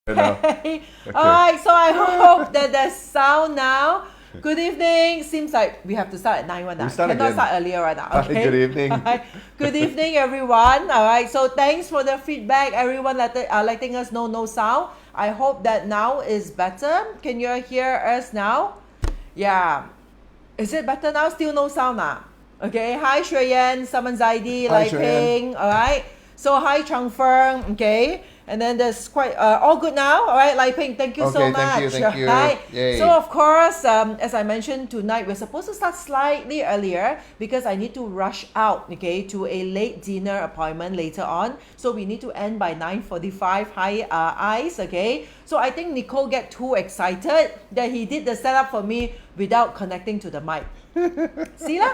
Okay. Alright, so I hope that there's sound now. Good evening. Seems like we have to start at 9 now. Cannot start earlier right now. Okay. Hi, good evening. Good evening, everyone. Alright, so thanks for the feedback. Everyone letting us know no sound. I hope that now is better. Can you hear us now? Yeah. Is it better now? Still no sound now. Okay. Hi, Shui Yan, Saman Zaidi, Lai Ping. Alright. So hi, Chang Feng. Okay. And then there's quite all good now. All right, Lai Ping, thank you so much. Thank you. Hi. Yay. So of course, as I mentioned tonight, we're supposed to start slightly earlier because I need to rush out, okay, to a late dinner appointment later on. So we need to end by 9:45. Hi, eyes, okay. So I think Nicole get too excited that he did the setup for me without connecting to the mic. See lah?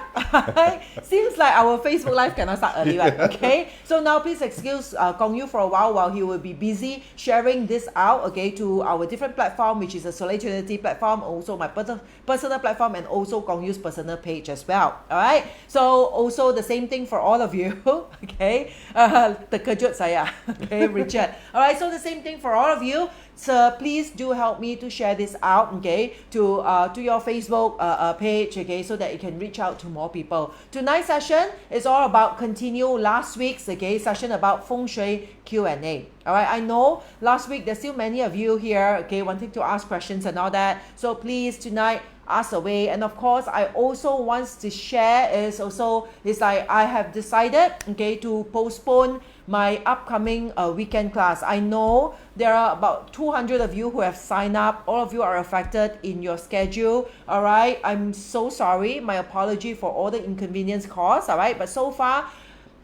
Seems like our Facebook Live cannot start early, right? Okay. So now please excuse Gong Yu for a while he will be busy sharing this out, okay, to our different platform, which is a Soleil Trinity platform, also my personal platform, and also Gong Yu's personal page as well. Alright. So also the same thing for all of you. Okay. Terkejut saya. Okay, Richard. Alright, so the same thing for all of you. So please do help me to share this out, okay, to your Facebook page, okay, so that it can reach out to more people. Tonight's session is all about continue last week's, okay, session about Feng Shui Q&A. All right, I know last week there's still many of you here, okay, wanting to ask questions and all that. So please tonight ask away. And of course, I also want to share is like I have decided, okay, to postpone my upcoming weekend class. I know there are about 200 of you who have signed up. All of you are affected in your schedule. All right, I'm so sorry. My apology for all the inconvenience caused. All right, but so far,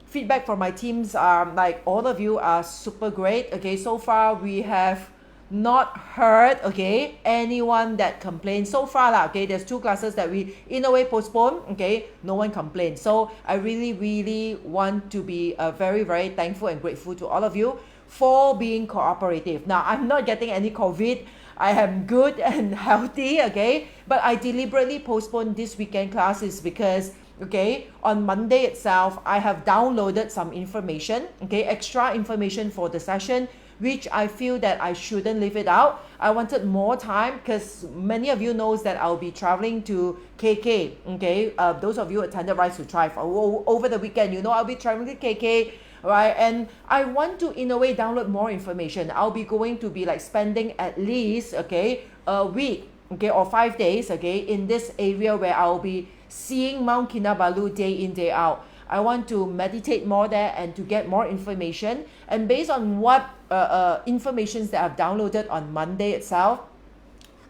feedback from my teams are like all of you are super great. Okay, so far we have not heard, okay, anyone that complained so far lah. Okay, there's 2 classes that we in a way postponed. Okay, no one complained. So I really want to be very thankful and grateful to all of you for being cooperative. Now I'm not getting any COVID. I am good and healthy, okay, but I deliberately postponed this weekend classes because, okay, on Monday itself I have downloaded some information, okay, extra information for the session, which I feel that I shouldn't leave it out. I wanted more time because many of you knows that I'll be traveling to KK, okay, those of you attended Rise to Thrive over the weekend, you know, I'll be traveling to KK, right, and I want to in a way download more information. I'll be going to be like spending at least, okay, a week, okay, or 5 days, okay, in this area where I'll be seeing Mount Kinabalu day in, day out. I want to meditate more there and to get more information. And based on what informations that I've downloaded on Monday itself,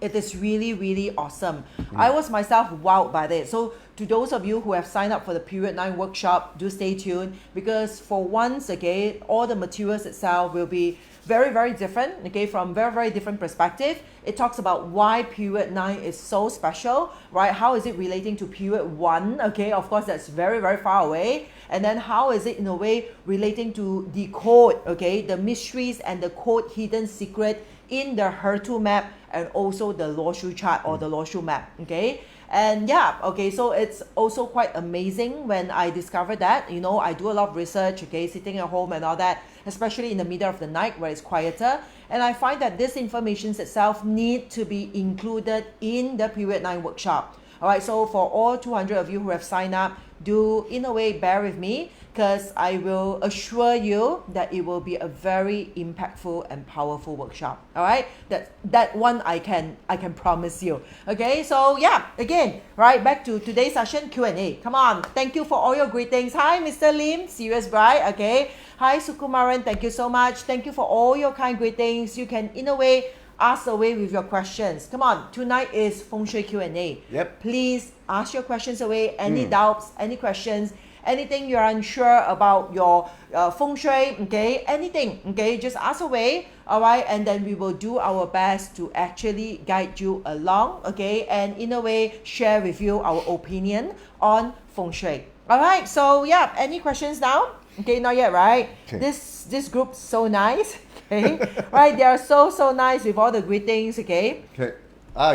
it is really awesome. I was myself wowed by it. So to those of you who have signed up for the period 9 workshop, do stay tuned because for once, okay, all the materials itself will be very different, okay, from very different perspective. It talks about why period 9 is so special, right? How is it relating to period 1? Okay, of course that's very far away. And then how is it in a way relating to the code, okay, the mysteries and the code hidden secret in the Hertu map and also the Luo Shu chart or the Luo Shu map, okay? And yeah, okay, so it's also quite amazing when I discovered that, you know, I do a lot of research, okay, sitting at home and all that, especially in the middle of the night where it's quieter, and I find that this information itself need to be included in the period 9 workshop. All right, so for all 200 of you who have signed up, do in a way bear with me because I will assure you that it will be a very impactful and powerful workshop. All right, that one I can promise you. Okay, so yeah, again, right, back to today's session Q&A. Come on, thank you for all your greetings. Hi, Mr. Lim, Serious Bride. Okay, hi, Sukumaran, thank you so much. Thank you for all your kind greetings. You can in a way ask away with your questions. Come on, tonight is Feng Shui Q&A. Yep. Please ask your questions away. Any doubts, any questions, anything you're unsure about your Feng Shui, okay, anything, okay, just ask away, all right, and then we will do our best to actually guide you along, okay, and in a way share with you our opinion on Feng Shui. All right, so yeah, any questions now? Okay, not yet, right? Okay. This group's so nice. Okay, right? They are so nice with all the greetings. Okay. Okay.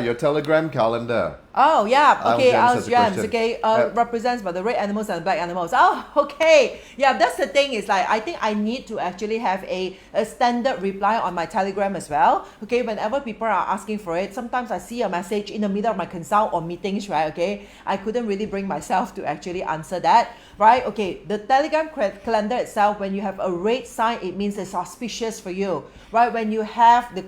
Your Telegram calendar. Oh, yeah. Okay, Gems our has a gems. question. Okay, Yep. represents by the red animals and the black animals. Oh, okay. Yeah, that's the thing. Is like I think I need to actually have a standard reply on my Telegram as well. Okay, whenever people are asking for it, sometimes I see a message in the middle of my consult or meetings, right? Okay, I couldn't really bring myself to actually answer that, right? Okay, the Telegram calendar itself, when you have a red sign, it means it's auspicious for you, right? When you have the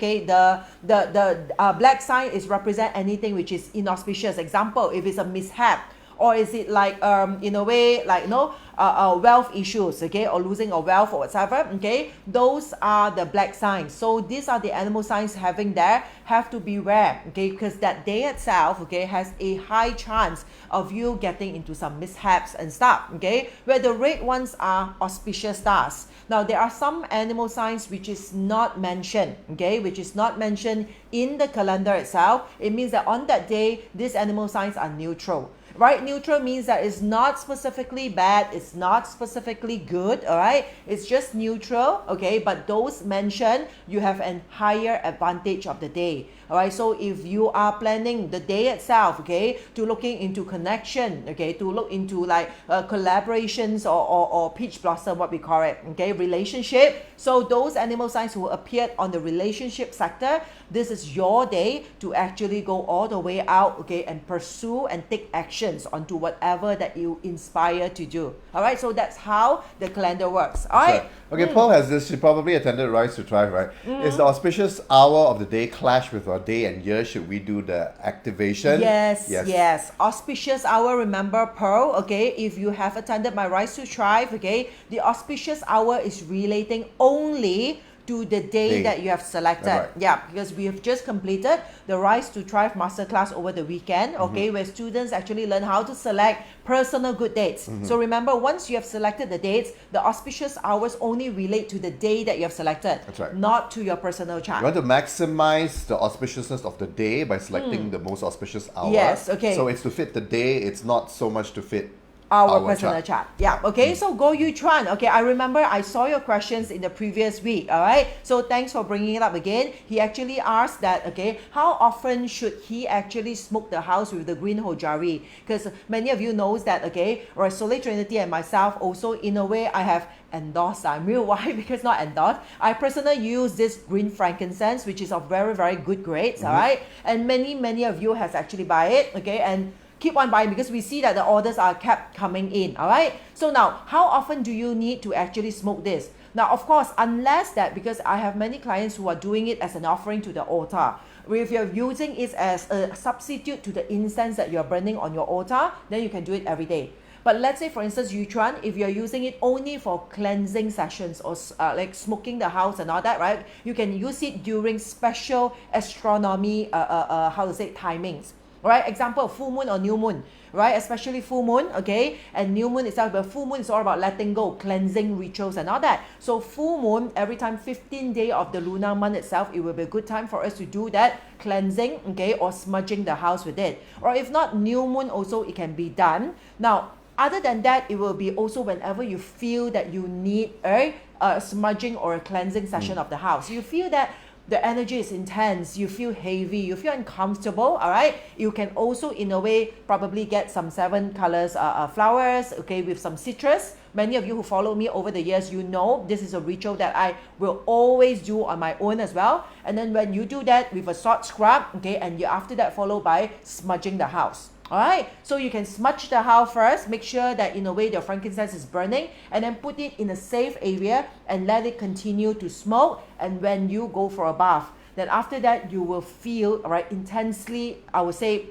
black sign is represent anything which is inauspicious. Example, if it's a mishap, or is it like in a way like wealth issues, okay, or losing of wealth or whatever, okay, those are the black signs. So these are the animal signs having there, have to beware, okay, because that day itself, okay, has a high chance of you getting into some mishaps and stuff, okay, where the red ones are auspicious stars. Now there are some animal signs which is not mentioned, okay, which is not mentioned in the calendar itself. It means that on that day these animal signs are neutral, right? Neutral means that it's not specifically bad, it's not specifically good, all right, it's just neutral, okay, but those mentioned, you have a higher advantage of the day, all right. So if you are planning the day itself, okay, to looking into connection, okay, to look into like collaborations or peach blossom, what we call it, okay, relationship, so those animal signs who appeared on the relationship sector, this is your day to actually go all the way out, okay, and pursue and take actions onto whatever that you inspire to do, all right. So that's how the calendar works, all right. Okay, Paul has this. She probably attended Rise to Thrive, right? Is the auspicious hour of the day clash with our day and year? Should we do the activation? Yes. Auspicious hour, remember, Pearl, okay, if you have attended my Rise to Thrive, okay, the auspicious hour is relating only to the day that you have selected. Right. Yeah, because we have just completed the Rise to Thrive masterclass over the weekend, okay, where students actually learn how to select personal good dates. So remember, once you have selected the dates, the auspicious hours only relate to the day that you have selected. That's right. Not to your personal chart. You want to maximize the auspiciousness of the day by selecting the most auspicious hour. Yes, okay. So it's to fit the day, it's not so much to fit our personal chart. Yeah, okay, so Go Yu Chuan, okay, I remember I saw your questions in the previous week, all right, so thanks for bringing it up again. He actually asked that, okay, how often should he actually smoke the house with the green hojari, because many of you knows that, okay, right, Soleil Trinity and myself also, in a way, I have endorsed. I mean, why? Because not endorsed, I personally use this green frankincense, which is of very, very good grades, all right, and many of you has actually buy it, okay, and keep on buying because we see that the orders are kept coming in, all right. So now, how often do you need to actually smoke this? Now, of course, unless that, because I have many clients who are doing it as an offering to the altar. If you're using it as a substitute to the incense that you're burning on your altar, then you can do it every day. But let's say, for instance, Yuchuan, if you're using it only for cleansing sessions or like smoking the house and all that, right? You can use it during special astronomy, timings. Right, example, full moon or new moon, right? Especially full moon, okay, and new moon itself. But full moon is all about letting go, cleansing rituals and all that. So full moon, every time 15 day of the lunar month itself, it will be a good time for us to do that cleansing, okay, or smudging the house with it. Or if not, new moon also, it can be done. Now, other than that, it will be also whenever you feel that you need a smudging or a cleansing session of the house. You feel that the energy is intense, you feel heavy, you feel uncomfortable, all right, you can also in a way probably get some 7 colors flowers, okay, with some citrus. Many of you who follow me over the years, you know this is a ritual that I will always do on my own as well. And then when you do that with a short scrub, okay, and you after that followed by smudging the house. All right, so you can smudge the house first, make sure that in a way the frankincense is burning, and then put it in a safe area and let it continue to smoke. And when you go for a bath, then after that you will feel, all right, intensely, I would say,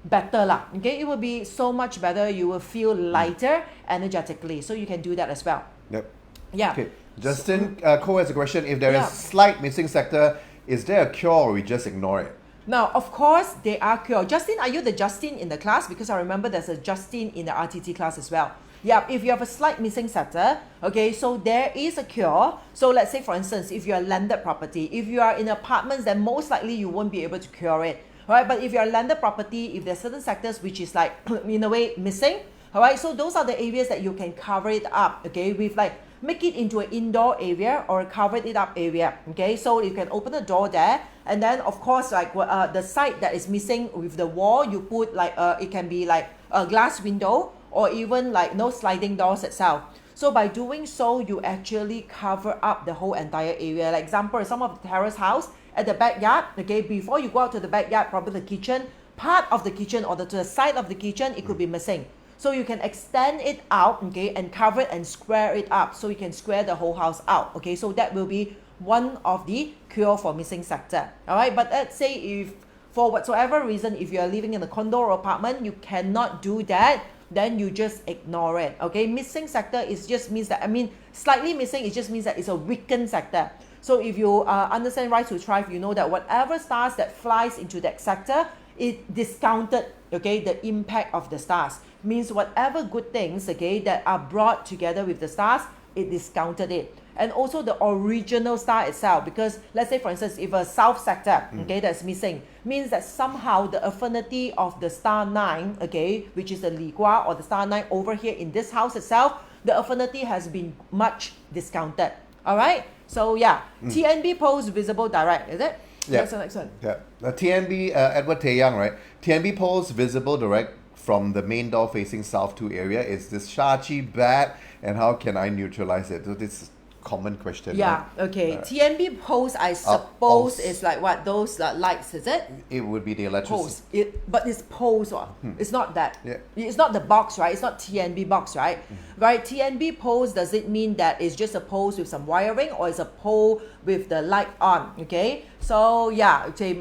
better lah. Okay, it will be so much better. You will feel lighter energetically. So you can do that as well. Yep. Yeah. Okay. Justin Cole has a question. If there is slight missing sector, is there a cure or we just ignore it? Now, of course, they are cured. Justin, are you the Justin in the class? Because I remember there's a Justin in the RTT class as well. Yeah, if you have a slight missing sector, okay, so there is a cure. So let's say, for instance, if you're a landed property, if you are in apartments, then most likely you won't be able to cure it. Right? But if you're a landed property, if there's certain sectors which is like, in a way, missing, All right, so those are the areas that you can cover it up, okay, with like make it into an indoor area or a covered it up area, okay, so you can open the door there, and then of course like the side that is missing with the wall, you put like it can be like a glass window or even like no sliding doors itself. So by doing so, you actually cover up the whole entire area. Like example, some of the terrace house at the backyard, okay, before you go out to the backyard, probably the kitchen, part of the kitchen or to the side of the kitchen, it could be missing. So you can extend it out, okay, and cover it and square it up. So you can square the whole house out, okay. So that will be one of the cure for missing sector, all right. But let's say if for whatsoever reason, if you are living in a condo or apartment, you cannot do that, then you just ignore it, okay. Missing sector is just means that, I mean, slightly missing, it just means that it's a weakened sector. So if you understand Rise to Thrive, you know that whatever stars that flies into that sector, it discounted, okay, the impact of the stars. Means whatever good things, okay, that are brought together with the stars, it discounted it. And also the original star itself, because let's say for instance, if a south sector, okay, that's missing, means that somehow the affinity of the star 9, okay, which is the Li Gua or the star 9 over here in this house itself, the affinity has been much discounted. All right, so yeah, TNB poles visible direct, is it? Yeah. That's the next one. Yeah. TNB, Edward Taeyang, right? TNB poles visible direct from the main door facing south 2 area. Is this Shachi bad? And how can I neutralize it? So this is a common question. Yeah, right? okay. TNB poles, I suppose, is like what? Those lights, is it? It would be the electricity. Poles. But it's poles. It's not that. Yeah. It's not the box, right? It's not TNB box, right? Right? TNB poles, does it mean that it's just a pole with some wiring, or it's a pole with the light on? Okay. So yeah, okay.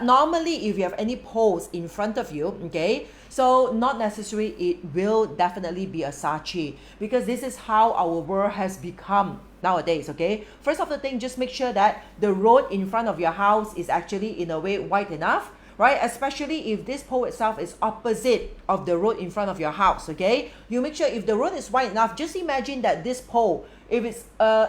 Normally, if you have any poles in front of you, okay, so not necessary, it will definitely be a Sachi, because this is how our world has become nowadays, okay. First of the thing, just make sure that the road in front of your house is actually in a way wide enough, right? Especially if this pole itself is opposite of the road in front of your house, okay. You make sure if the road is wide enough, just imagine that this pole, if it's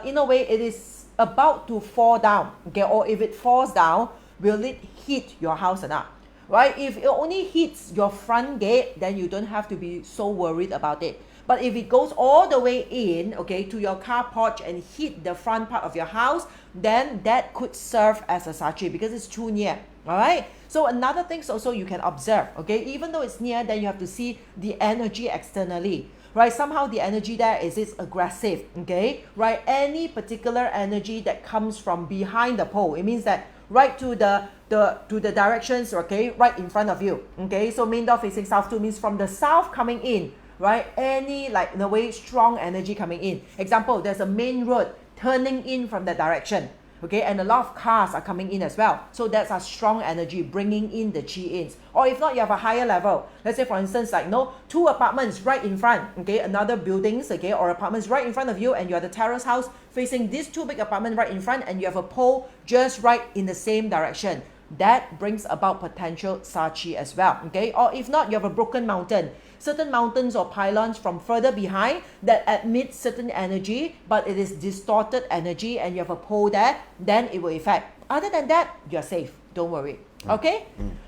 in a way it is about to fall down, okay, or if it falls down, will it hit your house or not? Right? If it only hits your front gate, then you don't have to be so worried about it. But if it goes all the way in, okay, to your car porch and hit the front part of your house, then that could serve as a Sachi because it's too near. All right. So another thing also you can observe, okay, even though it's near, then you have to see the energy externally. Right, somehow the energy there is aggressive, okay, right? Any particular energy that comes from behind the pole, it means that right to the directions, okay, right in front of you, okay. So main door facing south 2 means from the south coming in, right? Any like in a way strong energy coming in. Example, there's a main road turning in from that direction, okay, and a lot of cars are coming in as well. So that's a strong energy bringing in the chi ins. Or if not, you have a higher level. Let's say for instance, like 2 apartments right in front, okay, another buildings, okay, or apartments right in front of you, and you are the terrace house facing these 2 big apartments right in front, and you have a pole just right in the same direction. That brings about potential Sachi as well, okay. Or if not, you have a broken mountain. Certain mountains or pylons from further behind that emit certain energy, but it is distorted energy, and you have a pole there, then it will affect. Other than that, you're safe. Don't worry. Okay?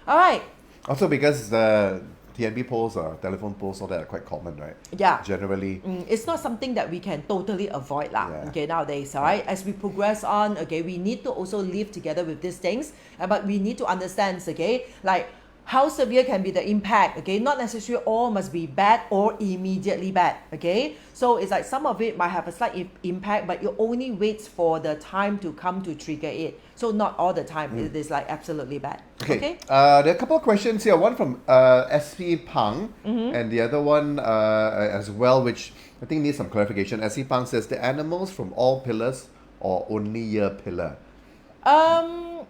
All right. Also because the TNB poles or telephone poles, all that are quite common, right? Yeah. Generally. It's not something that we can totally avoid lah. Yeah. Okay, nowadays, all right? As we progress on, okay, we need to also live together with these things, but we need to understand, okay, like how severe can be the impact, okay? Not necessarily all must be bad or immediately bad, okay? So it's like some of it might have a slight impact, but you only wait for the time to come to trigger it. So not all the time it is like absolutely bad. Okay. There are a couple of questions here. One from SP Pang, and the other one as well, which I think needs some clarification. SP Pang says the animals from all pillars or only your pillar.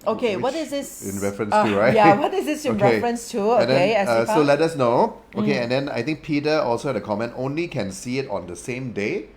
Okay, Which what is this? in reference to, right? Yeah, what is this in Okay. reference to? And Okay, then, so let us know. Okay, and then I think Peter also had a comment. Only can see it on the same day.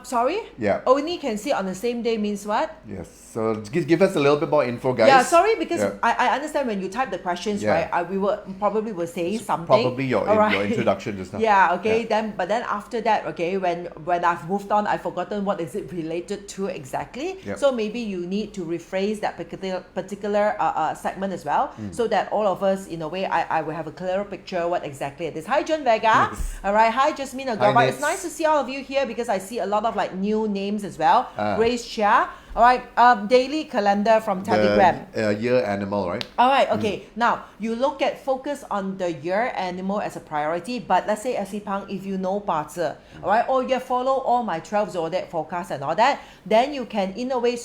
Sorry? Yeah. Only can see on the same day means what? Yes. So give us a little bit more info, guys. Yeah, sorry, because Yeah. I understand when you type the questions, Yeah. right? We were probably saying something. Probably your introduction just now. Yeah, okay. Yeah. But then after that, okay, when I've moved on, I've forgotten what is it related to exactly. Yep. So maybe you need to rephrase that particular segment as well, so that all of us, in a way, I will have a clearer picture what exactly it is. Hi, John Vega. Yes. All right. Hi, Jasmine Agaba. Hi, It's Nitz. nice to see all of you here because I see a lot of like new names as well. Ah. Grace Chia. All right. Daily calendar from Telegram. The year animal, right? All right, okay. Now, you look at focus on the year animal as a priority, but let's say, Pang, if you know 八字, all right, or you follow all my 12 zodiac forecasts and all that, then you can, in a way,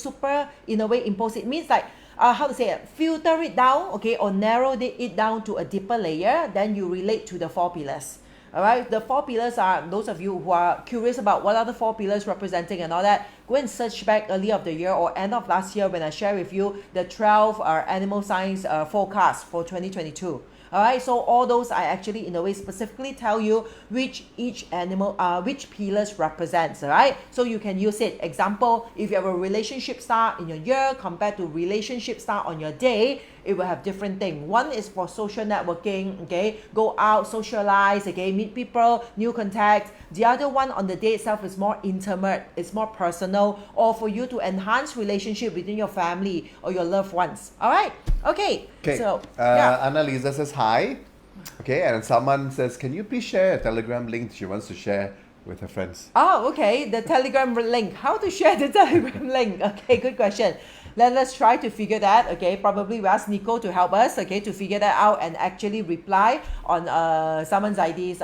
impose it. Means like, how to say it, filter it down, okay, or narrow it down to a deeper layer, then you relate to the 4 pillars. All right, the 4 pillars are, those of you who are curious about what are the 4 pillars representing and all that, go and search back early of the year or end of last year when I share with you the 12 animal signs forecast for 2022. All right, so all those I actually in a way specifically tell you which each animal, which pillars represents. All right, so you can use it. Example, if you have a relationship star in your year compared to relationship star on your day, it will have different thing. One is for social networking, okay, go out, socialize, okay, meet people, new contacts. The other one on the day itself is more intimate, it's more personal, or for you to enhance relationship within your family or your loved ones. All right, okay. So Annalisa says hi. Okay, and someone says, can you please share a Telegram link she wants to share with her friends? Oh, okay, the Telegram link. How to share the Telegram link? Okay, good question. Let's try to figure that. Okay, probably we ask Nico to help us, okay, to figure that out and actually reply on someone's ID's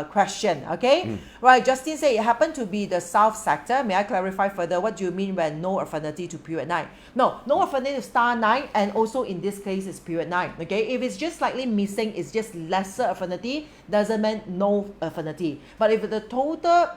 question. Okay, right. Justine said it happened to be the south sector. May I clarify further? What do you mean when no affinity to period 9? No affinity to star 9, and also in this case it's period 9. Okay, if it's just slightly missing, it's just lesser affinity, doesn't mean no affinity. But if the total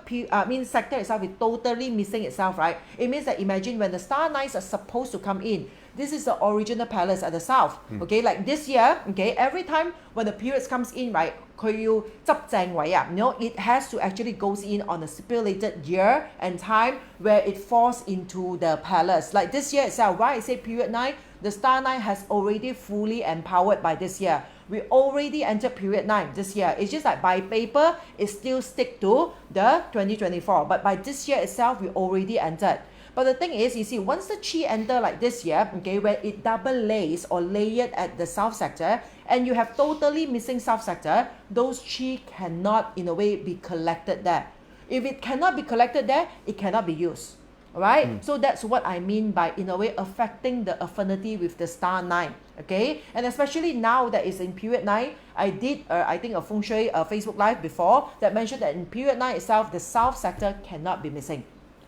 sector itself is totally missing itself, right? It means that imagine when the star 9s are supposed to come in, this is the original palace at the south. Okay, like this year, okay, every time when the periods comes in, right, it has to actually goes in on a stipulated year and time where it falls into the palace. Like this year itself, why I say period 9, the star 9 has already fully empowered by this year. We already entered period 9 this year. It's just like by paper, it still stick to the 2024. But by this year itself, we already entered. But the thing is, you see, once the chi enter like this year, okay, where it double lays or layered at the south sector, and you have totally missing south sector, those chi cannot, in a way, be collected there. If it cannot be collected there, it cannot be used. Alright, so that's what I mean by, in a way, affecting the affinity with the star 9. Okay, and especially now that it's in period 9, I did, I think, a Feng Shui Facebook Live before that mentioned that in period 9 itself, the south sector cannot be missing.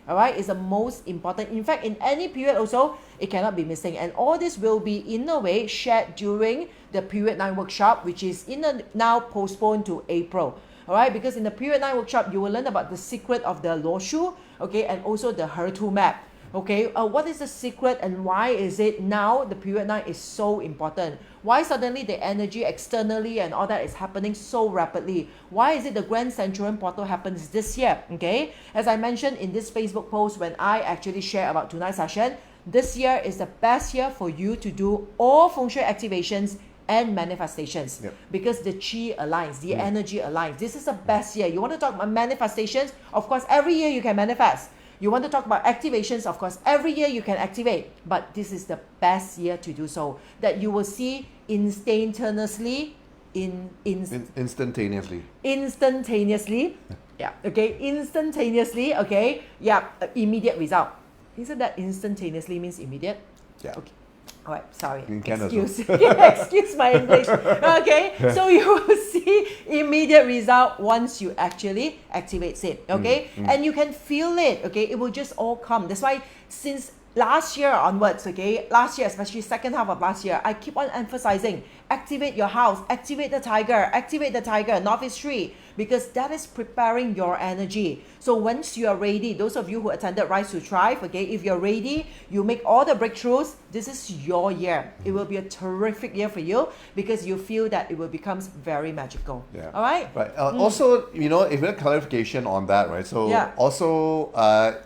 All right, it's the most important. In fact, in any period also, it cannot be missing. And all this will be, in a way, shared during the period 9 workshop, which is now postponed to April. All right, because in the period 9 workshop, you will learn about the secret of the Loshu, okay, and also the Hertu map. Okay, what is the secret and why is it now the period 9 is so important? Why suddenly the energy externally and all that is happening so rapidly? Why is it the Grand Centurion portal happens this year? Okay, as I mentioned in this Facebook post when I actually share about tonight's session, this year is the best year for you to do all Feng Shui activations and manifestations. Yep. Because the chi aligns, the energy aligns. This is the best year. You want to talk about manifestations? Of course, every year you can manifest. You want to talk about activations? Of course, every year you can activate. But this is the best year to do so. That you will see instantaneously. Instantaneously. Yeah. Okay. Instantaneously. Okay. Yeah. Immediate result. Isn't that instantaneously means immediate? Yeah. Okay. All right, sorry. In Canada. Excuse my English. Okay, so you will see immediate result once you actually activate it. Okay, and you can feel it. Okay, it will just all come. That's why since last year onwards, okay, last year, especially second half of last year, I keep on emphasizing, activate your house, activate the tiger, Northeast Tree. because that is preparing your energy. So once you are ready, those of you who attended Rise to Thrive, okay, if you're ready, you make all the breakthroughs, this is your year. It will be a terrific year for you because you feel that it will become very magical. Yeah. All right? Right. Also, you know, if you have clarification on that, right? So Yeah. also,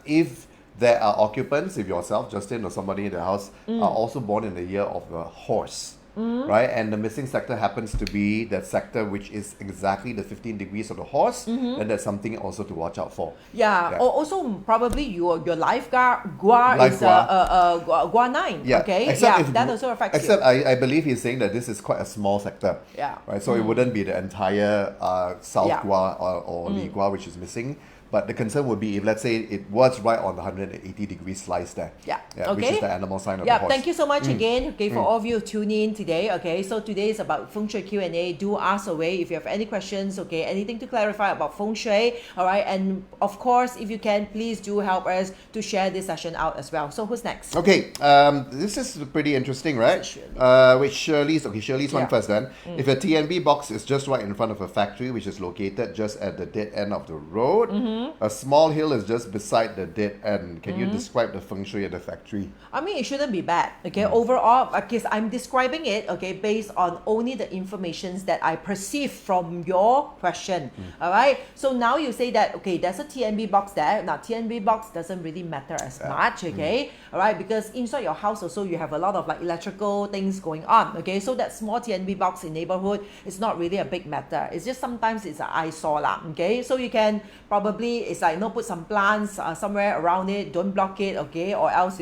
if there are occupants, if yourself, Justin, or somebody in the house are also born in the year of the horse, right? And the missing sector happens to be that sector which is exactly the 15 degrees of the horse, then there's something also to watch out for. Yeah. Yeah. Also, probably your life gua Life is gua. gua 9. Yeah. Okay. Except Yeah. if- That also affects Except you. I believe he's saying that this is quite a small sector. Yeah. Right. So it wouldn't be the entire South Yeah. Gua or Li Gua which is missing. But the concern would be if, let's say, it was right on the 180 degree slice there. Yeah. Which Okay. is the animal sign of the Yeah, horse. thank you so much again, okay, for all of you tuning in today. Okay, so today is about Feng Shui Q&A. Do ask away if you have any questions, okay, anything to clarify about Feng Shui, all right? And of course, if you can, please do help us to share this session out as well. So who's next? Okay, this is pretty interesting, right? With Shirley's, Shirley's one Yeah. first then. If a TNB box is just right in front of a factory, which is located just at the dead end of the road, a small hill is just beside the dead end. Can you describe the feng shui at the factory? I mean, it shouldn't be bad, okay? Overall, because I'm describing it, okay, based on only the informations that I perceive from your question, all right? So now you say that, okay, there's a TNB box there. Now, TNB box doesn't really matter as much, okay? All right, because inside your house also, you have a lot of like electrical things going on, okay? So that small TNB box in neighborhood is not really a big matter. It's just sometimes it's an eyesore lah, okay? So you can probably, it's like, put some plants somewhere around it, don't block it, okay? Or else,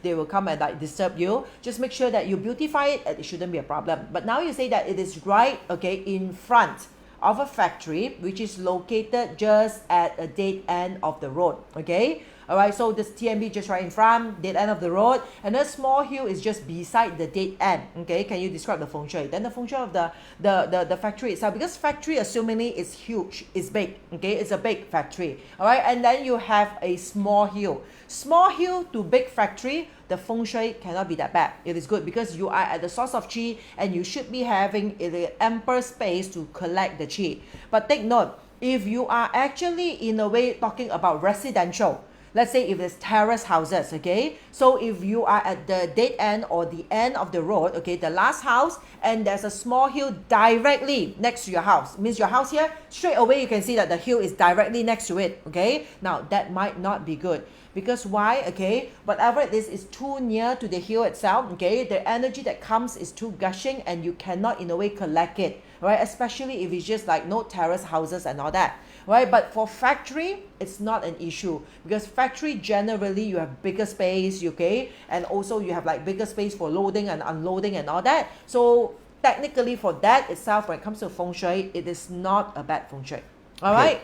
they will come and like disturb you. Just make sure that you beautify it, and it shouldn't be a problem. But now you say that it is right, okay, in front of a factory which is located just at a dead end of the road, okay? All right, so this TNB just right in front, dead end of the road, and a small hill is just beside the dead end, okay? Can you describe the feng shui? Then the feng shui of the factory itself, because factory assumingly is huge, it's big, okay? It's a big factory, all right? And then you have a small hill. Small hill to big factory, the feng shui cannot be that bad. It is good because you are at the source of qi and you should be having the ample space to collect the qi. But take note, if you are actually in a way talking about residential, let's say if there's terrace houses, okay? So if you are at the dead end or the end of the road, okay, the last house, and there's a small hill directly next to your house, means your house here, straight away you can see that the hill is directly next to it, okay? Now that might not be good. Because why? Okay, whatever it is too near to the hill itself, okay? The energy that comes is too gushing and you cannot in a way collect it, right? Especially if it's just like no terrace houses and all that, right? But for factory, it's not an issue because factory generally you have bigger space, okay? And also you have like bigger space for loading and unloading and all that. So technically for that itself, when it comes to feng shui, it is not a bad feng shui. All right?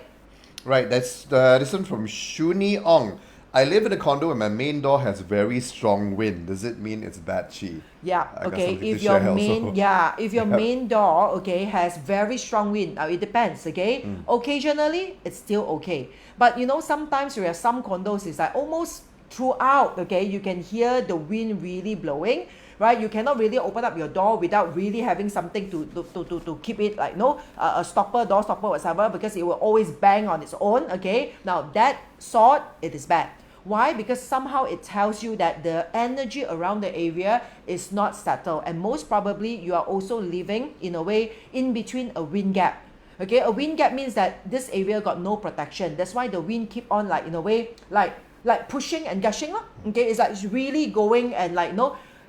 Right, that's this one from Shuni Ong. I live in a condo and my main door has very strong wind. Does it mean it's bad chi? Yeah, I got okay. something If to your share main also. if your main door, okay, has very strong wind, now it depends, okay? Occasionally it's still okay. But sometimes you have some condos, it's like almost throughout, okay, you can hear the wind really blowing. Right, you cannot really open up your door without really having something to keep it like a stopper, door stopper, whatever, because it will always bang on its own. Okay, now that sort, it is bad. Why? Because somehow it tells you that the energy around the area is not settled, and most probably you are also living in a way in between a wind gap. Okay, a wind gap means that this area got no protection. That's why the wind keep on like in a way like pushing and gushing. Okay, it's like it's really going and like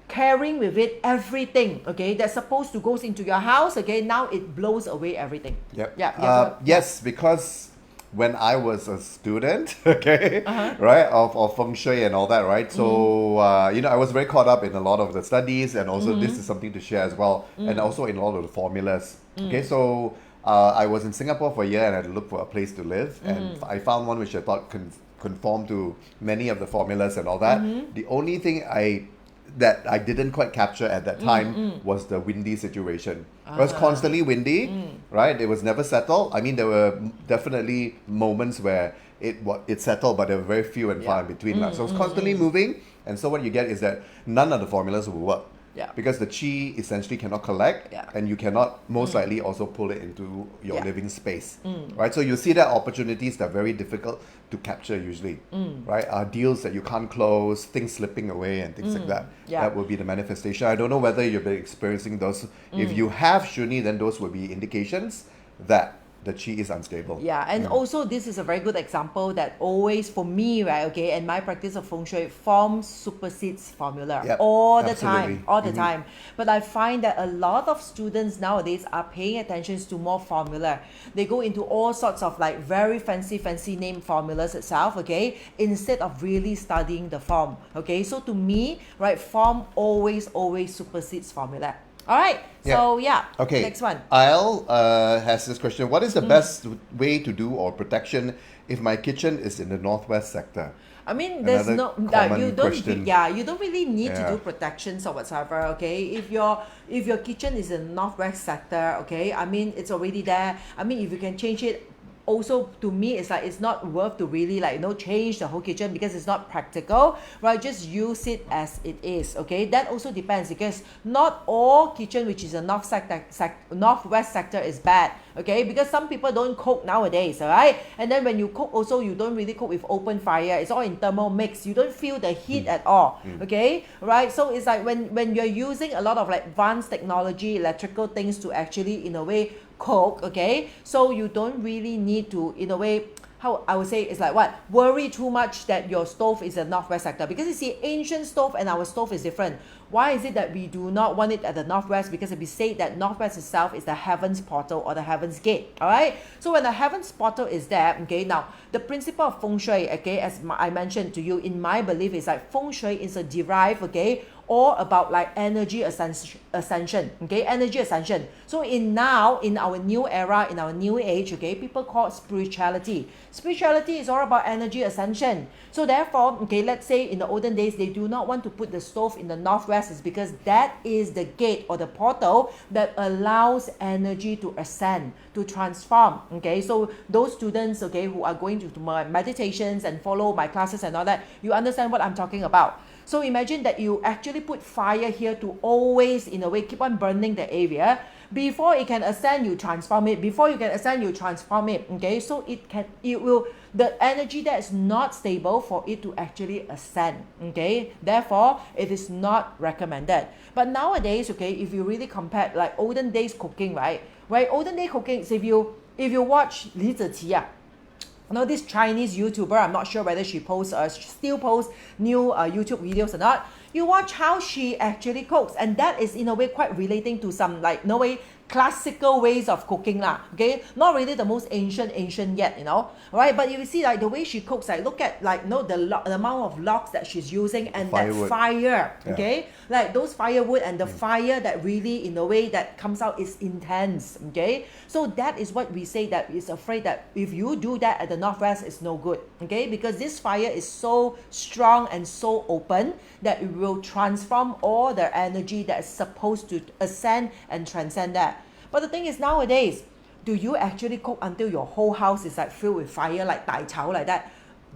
carrying with it everything, okay, that's supposed to goes into your house, okay, now it blows away everything. Yep. Yeah. Yes, because when I was a student, okay, right, of feng shui and all that, right? So, I was very caught up in a lot of the studies, and also this is something to share as well, and also in a lot of the formulas. Okay, so I was in Singapore for a year and I had to look for a place to live, and I found one which I thought conformed to many of the formulas and all that. The only thing that I didn't quite capture at that time was the windy situation. It was constantly windy, right? It was never settled. I mean, there were definitely moments where it settled, but there were very few and far in between. So it was constantly moving, and so what you get is that none of the formulas will work. Yeah. Because the chi essentially cannot collect, Yeah. and you cannot most likely also pull it into your Yeah. living space, right? So you see that opportunities that are very difficult to capture usually, right? Are deals that you can't close, things slipping away, and things like that. Yeah. That will be the manifestation. I don't know whether you've been experiencing those. If you have Shuni, then those will be indications that the chi is unstable. Yeah, and also this is a very good example that always for me, right, okay, and my practice of Feng Shui, form supersedes formula Yep, all the absolutely. time, all the time. But I find that a lot of students nowadays are paying attention to more formula. They go into all sorts of like very fancy name formulas itself, okay, instead of really studying the form, okay. So to me, right, form always supersedes formula. All right, so yeah, Okay. next one. Al has this question. What is the best way to do or protection if my kitchen is in the northwest sector? I mean, there's Another no common you don't question. you don't really need to Yeah. do protections or whatsoever. Okay, if your kitchen is in northwest sector, okay, I mean it's already there. I mean if you can change it. Also, to me, it's like it's not worth to really like change the whole kitchen because it's not practical, right? Just use it as it is, okay? That also depends because not all kitchen which is a northwest sector is bad, okay? Because some people don't cook nowadays, all right? And then when you cook also, you don't really cook with open fire. It's all in thermal mix. You don't feel the heat at all, okay? Right? So it's like when you're using a lot of like advanced technology, electrical things to actually, in a way, cook, okay, so you don't really need to, in a way, how I would say, it's like what, worry too much that your stove is a northwest sector, because you see ancient stove and our stove is different. Why is it that we do not want it at the northwest? Because we say that northwest itself is the heaven's portal or the heaven's gate, all right? So when the heaven's portal is there, okay, now the principle of Feng Shui, okay, as I mentioned to you, in my belief is like Feng Shui is a derived, okay, all about like energy ascension, okay, energy ascension. So in our new era, in our new age, okay, people call it spirituality. Spirituality is all about energy ascension. So therefore, okay, let's say in the olden days they do not want to put the stove in the northwest, is because that is the gate or the portal that allows energy to ascend, to transform, okay. So those students, okay, who are going to my meditations and follow my classes and all that, you understand what I'm talking about. So imagine that you actually put fire here to always, in a way, keep on burning the area. Before it can ascend, you transform it. Before you can ascend, you transform it. Okay, so the energy that is not stable for it to actually ascend. Okay, therefore, it is not recommended. But nowadays, okay, if you really compare like olden days cooking, right? Olden day cooking is if you watch Li Ziqi, this Chinese YouTuber, I'm not sure whether she still posts new YouTube videos or not. You watch how she actually cooks, and that is in a way quite relating to some like no way classical ways of cooking lah, okay, not really the most ancient yet, right? But you see like the way she cooks, like look at like the amount of logs that she's using and Firewood. that fire, okay, like those firewood and the fire that really in a way that comes out is intense, okay. So that is what we say, that is afraid that if you do that at the northwest, it's no good, okay, because this fire is so strong and so open that it will transform all the energy that is supposed to ascend and transcend that. But the thing is, nowadays, do you actually cook until your whole house is like filled with fire, like dai chao like that?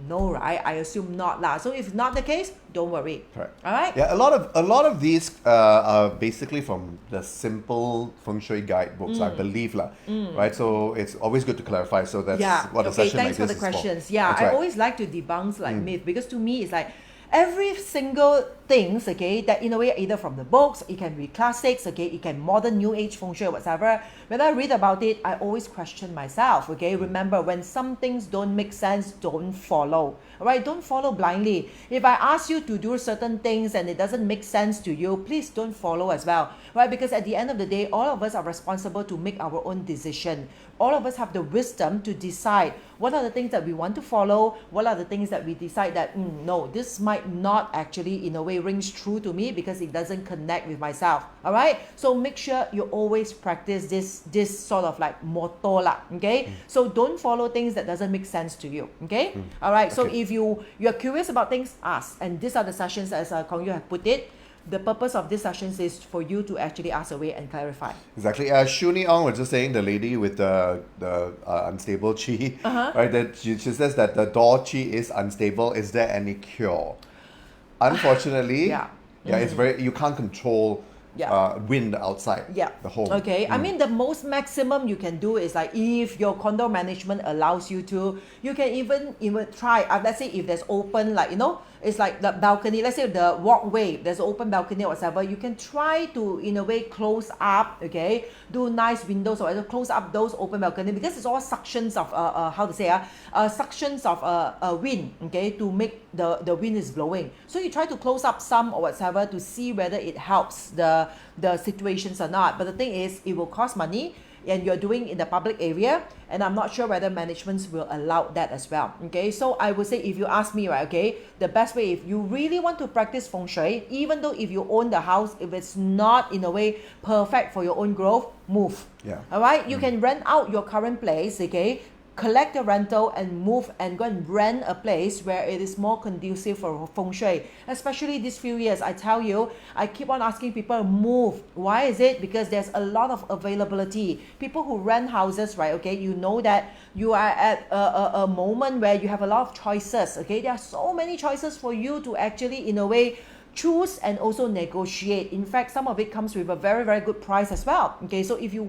No, right? I assume not lah. So if not the case, don't worry. Correct. All right. Yeah, a lot of these are basically from the simple Feng Shui guidebooks, I believe lah. Right. So it's always good to clarify. So that's what a session like thanks for this the is questions. for. Yeah, That's I right. always like to debunk like myth, because to me it's like every single things, okay, that in a way either from the books, it can be classics, okay, it can modern new age Feng Shui or whatever. When I read about it, I always question myself, okay. Remember, when some things don't make sense, don't follow. All right, don't follow blindly. If I ask you to do certain things and it doesn't make sense to you, please don't follow as well, right? Because at the end of the day, all of us are responsible to make our own decision. All of us have the wisdom to decide what are the things that we want to follow, what are the things that we decide that no, this might not actually in a way rings true to me because it doesn't connect with myself. All right, so make sure you always practice this sort of like motto lah, okay. So don't follow things that doesn't make sense to you, okay. All right, so if you're curious about things, ask. And these are the sessions, as Kong Yu have put it. The purpose of these sessions is for you to actually ask away and clarify. Exactly. Shuni Ong was just saying, the lady with the unstable chi, right? That she says that the door chi is unstable. Is there any cure? Unfortunately, Yeah. Yeah, it's very, you can't control wind outside the home. Okay. I mean, the most maximum you can do is like if your condo management allows you to, you can even try. Let's say if there's open, like, you know, it's like the balcony. Let's say the walkway, there's an open balcony or whatever. You can try to, in a way, close up. Okay, do nice windows or whatever, close up those open balcony, because it's all suctions of how to say suctions of wind. Okay, to make the wind is blowing. So you try to close up some or whatever to see whether it helps the situations or not. But the thing is, it will cost money, and you're doing in the public area, and I'm not sure whether management will allow that as well. Okay, so I would say, if you ask me, right, okay, the best way, if you really want to practice Feng Shui, even though if you own the house, if it's not in a way perfect for your own growth, move. All right, you can rent out your current place, okay, collect a rental and move and go and rent a place where it is more conducive for Feng Shui. Especially these few years, I tell you, I keep on asking people, move. Why is it? Because there's a lot of availability. People who rent houses, right, okay, you know that you are at a moment where you have a lot of choices, okay? There are so many choices for you to actually, in a way, choose and also negotiate. In fact, some of it comes with a very, very good price as well. Okay, so if you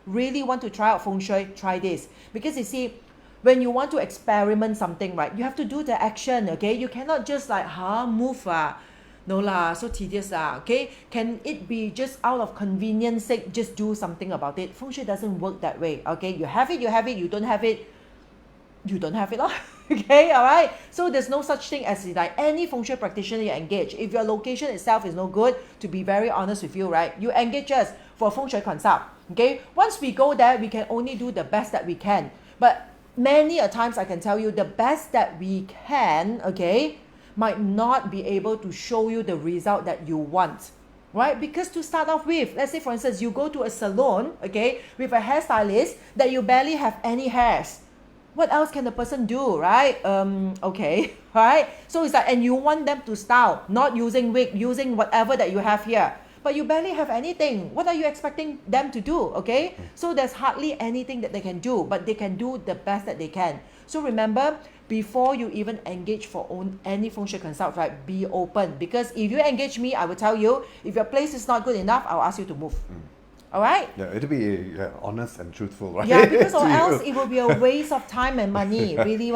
really want to try out Feng Shui, try this. Because you see, when you want to experiment something, right, you have to do the action. Okay, you cannot just like, move no lah, so tedious lah. Okay, can it be just out of convenience sake, just do something about it? Feng Shui doesn't work that way. Okay, you have it, you have it. You don't have it, you don't have it lah. Okay, all right. So there's no such thing as like any Feng Shui practitioner you engage. If your location itself is no good, to be very honest with you, right, you engage us for a Feng Shui consult. Okay, once we go there, we can only do the best that we can. But many a times, I can tell you, the best that we can, okay, might not be able to show you the result that you want. Right? Because to start off with, let's say for instance, you go to a salon, okay, with a hairstylist that you barely have any hairs. What else can the person do, right? Okay, right? So it's like, and you want them to style, not using wig, using whatever that you have here. But you barely have anything. What are you expecting them to do, okay? So there's hardly anything that they can do, but they can do the best that they can. So remember, before you even engage for any Feng Shui consult, right, be open. Because if you engage me, I will tell you, if your place is not good enough, I'll ask you to move. All right? Yeah, it'll be honest and truthful, right? Yeah, because or else it will be a waste of time and money. Really,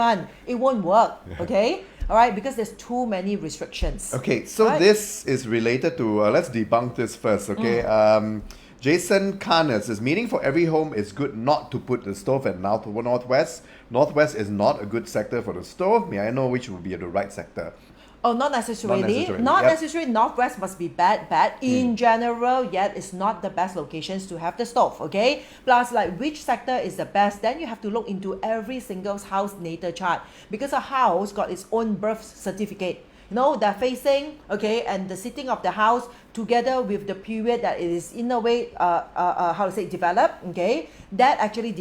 it won't work. Okay? All right, because there's too many restrictions. Okay, so this is related to, let's debunk this first, okay? Jason Carner says, meaning for every home, it's good not to put the stove at northwest. Northwest is not a good sector for the stove. May I know which would be the right sector? Oh, not necessarily. Not necessarily. Northwest must be bad. In general, yet it's not the best locations to have the stove, okay? Plus, like, which sector is the best? Then you have to look into every single house natal chart, because a house got its own birth certificate. You know, the facing, okay, and the sitting of the house together with the period that it is in a way, how to say, developed, okay, that actually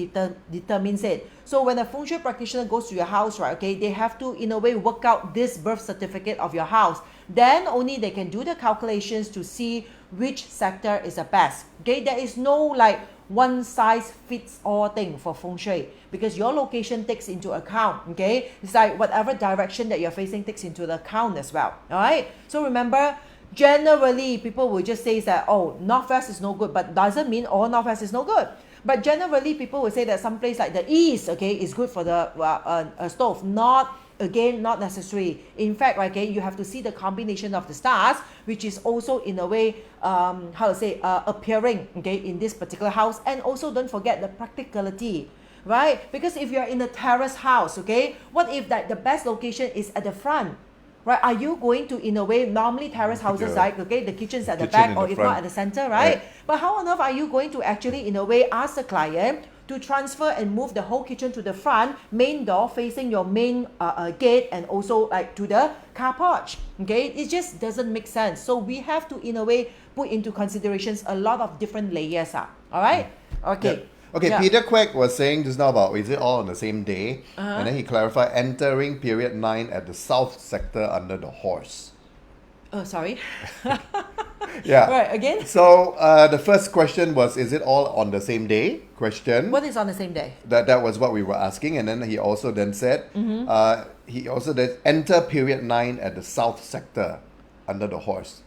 determines it. So when a Feng Shui practitioner goes to your house, right, okay, they have to, in a way, work out this birth certificate of your house. Then only they can do the calculations to see which sector is the best. Okay, there is no like one size fits all thing for Feng Shui, because your location takes into account, okay? It's like whatever direction that you're facing takes into the account as well, all right? So remember, generally, people will just say that, oh, Northwest is no good, but doesn't mean all Northwest is no good. But generally, people will say that some place like the East, okay, is good for the stove. Not necessary. In fact, okay, you have to see the combination of the stars, which is also in a way, appearing, okay, in this particular house. And also don't forget the practicality, right? Because if you're in a terrace house, okay, what if that the best location is at the front? Right? Are you going to, in a way, normally terrace houses, right? Okay, the kitchen's at the back, or if not at the center, right? But how on earth are you going to actually, in a way, ask the client to transfer and move the whole kitchen to the front, main door facing your main gate, and also like to the car porch? Okay, it just doesn't make sense. So we have to, in a way, put into considerations a lot of different layers. All right? Okay. Yep. Okay, Peter Quack was saying just now about, is it all on the same day? And then he clarified, entering period 9 at the south sector under the horse. Oh, sorry. Yeah. Right, again? So the first question was, is it all on the same day? Question. What is on the same day? That was what we were asking. And then he also then said, he also did enter period 9 at the south sector under the horse.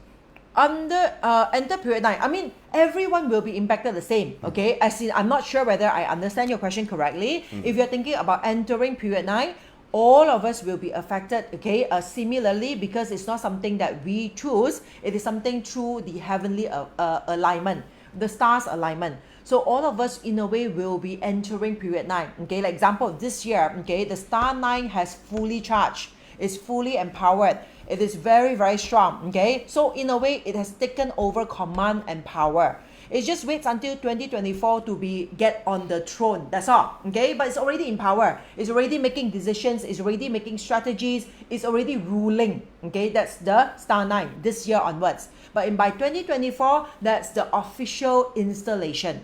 Enter period 9, I mean, everyone will be impacted the same, okay? As in, I'm not sure whether I understand your question correctly. If you're thinking about entering period 9, all of us will be affected, okay, similarly, because it's not something that we choose. It is something through the heavenly alignment, the stars alignment. So all of us in a way will be entering period 9, okay? Like example, this year, okay, the star 9 has fully charged, is fully empowered. It is very, very strong, okay? So in a way, it has taken over command and power. It just waits until 2024 to get on the throne. That's all, okay? But it's already in power. It's already making decisions. It's already making strategies. It's already ruling, okay? That's the star 9 this year onwards. But by 2024, that's the official installation.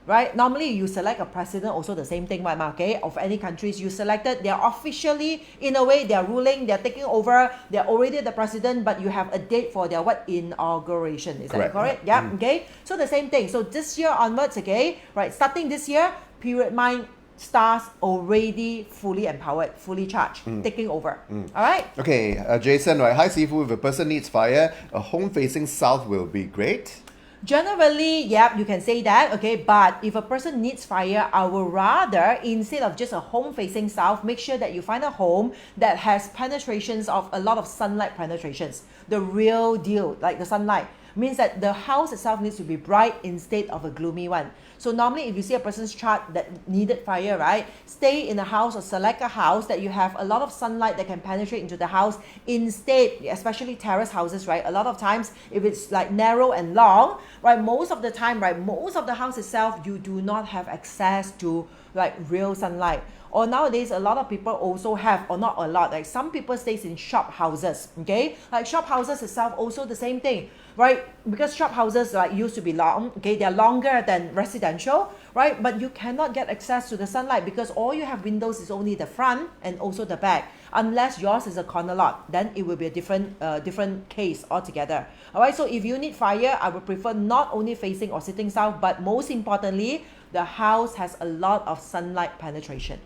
Right? Normally, you select a president, also the same thing, right? Okay, of any countries you selected, they're officially, in a way, they're ruling, they're taking over, they're already the president, but you have a date for their inauguration. Is that correct? Yeah. Okay. So the same thing. So this year onwards, okay, right? Starting this year, period 9 stars already fully empowered, fully charged, taking over. All right. Okay, Jason, right? Hi, Sifu. If a person needs fire, a home facing south will be great. Generally, yeah, you can say that, okay, but if a person needs fire, I would rather, instead of just a home facing south, make sure that you find a home that has penetrations of a lot of sunlight penetrations. The real deal, like the sunlight, means that the house itself needs to be bright instead of a gloomy one. So normally if you see a person's chart that needed fire, right, stay in a house or select a house that you have a lot of sunlight that can penetrate into the house instead, especially terrace houses, right? A lot of times if it's like narrow and long, right, most of the time, right, most of the house itself, you do not have access to like real sunlight. Or nowadays, a lot of people also have, or not a lot, like some people stays in shop houses, okay? Like shop houses itself, also the same thing, right? Because shop houses like used to be long, okay? They're longer than residential, right? But you cannot get access to the sunlight because all you have windows is only the front and also the back. Unless yours is a corner lot, then it will be a different case altogether. All right, so if you need fire, I would prefer not only facing or sitting south, but most importantly, the house has a lot of sunlight penetration.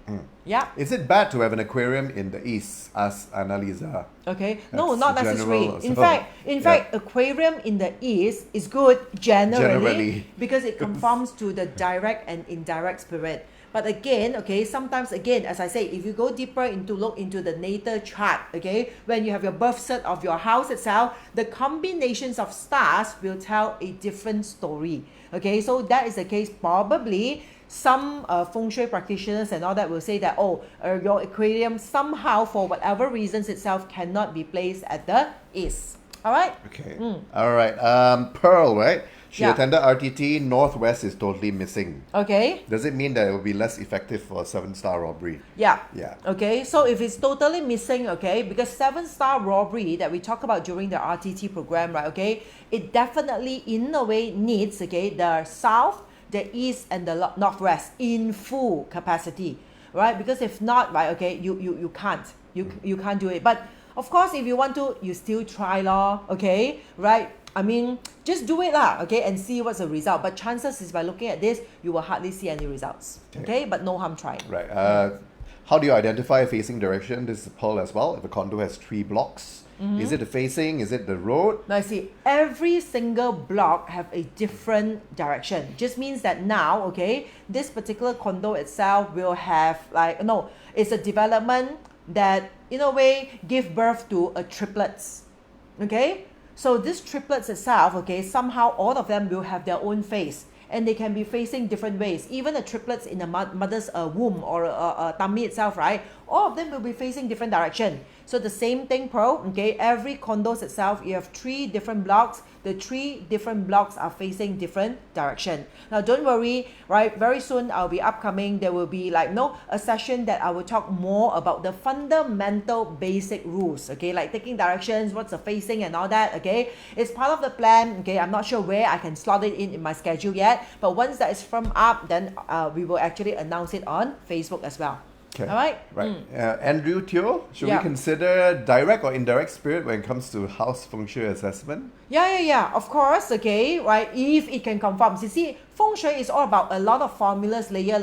Yeah. Is it bad to have an aquarium in the east? Asks Annalisa. Okay. No, not necessarily. general- In fact, aquarium in the east is good Generally. because it conforms to the direct and indirect spirit. But again, okay, sometimes again, as I say, if you go deeper look into the natal chart, okay, when you have your birth cert of your house itself, the combinations of stars will tell a different story. Okay, so that is the case. Probably some Feng Shui practitioners and all that will say that, your aquarium somehow, for whatever reasons itself, cannot be placed at the east. All right? Okay. All right. Pearl, right? She Yeah. attended RTT. Northwest is totally missing. Okay. Does it mean that it will be less effective for a 7-star robbery? Yeah. Yeah. Okay, so if it's totally missing, okay, because 7-star robbery that we talk about during the RTT program, right, okay, it definitely in a way needs, okay, the south, the east, and the northwest in full capacity, right? Because if not, right, okay, you can't. You can't do it. But of course, if you want to, you still try law, okay, right? I mean, just do it lah, okay, and see what's the result. But chances is by looking at this, you will hardly see any results, okay? But no harm trying. Right. How do you identify a facing direction? This is Pearl as well. If a condo has 3 blocks, is it the facing? Is it the road? Now, see, every single block have a different direction. Just means that now, okay, this particular condo itself will have like, no, it's a development that in a way give birth to a triplets, okay? So these triplets itself, okay, somehow all of them will have their own face and they can be facing different ways. Even the triplets in the mother's womb or tummy itself, right? All of them will be facing different direction. So the same thing, Pearl, okay, every condos itself, you have 3 different blocks. The 3 different blocks are facing different direction. Now, don't worry, right? Very soon I'll be upcoming. There will be like, a session that I will talk more about the fundamental basic rules, okay? Like taking directions, what's the facing and all that, okay? It's part of the plan, okay? I'm not sure where I can slot it in my schedule yet. But once that is firm up, then we will actually announce it on Facebook as well. Okay. All right? Right. Andrew Teo, should Yeah. we consider direct or indirect spirit when it comes to house feng shui assessment? Yeah, of course, okay, right, if it can confirm. You see, Feng Shui is all about a lot of formulas, layer,